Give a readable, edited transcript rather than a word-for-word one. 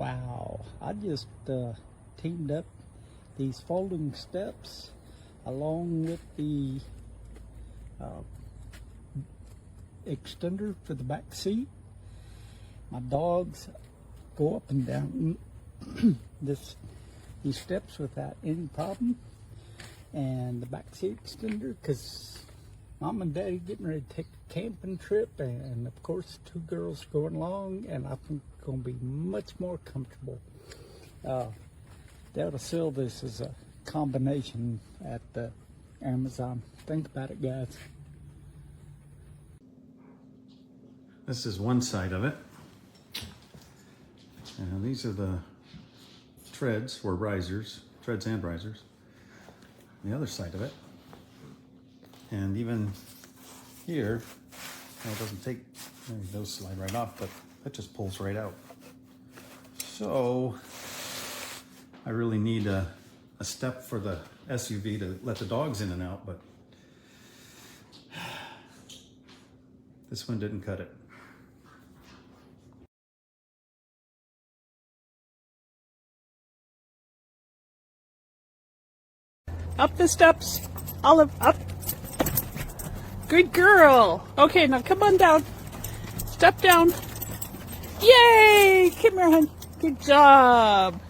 Wow, I just teamed up these folding steps along with the extender for the back seat. My dogs go up and down these steps without any problem, and the back seat extender, because Mom and Daddy getting ready to take a camping trip, and of course 2 girls going along, and I think it's going to be much more comfortable. They ought to sell this as a combination at Amazon. Think about it, guys. This is one side of it. And these are the treads or risers, treads and risers. The other side of it. And even here, well, it doesn't take, those slide right off, but that just pulls right out. So I really need a step for the SUV to let the dogs in and out, but this one didn't cut it. Up the steps, Olive, up. Good girl. Okay, now come on down. Step down. Yay! Come here, hon. Good job.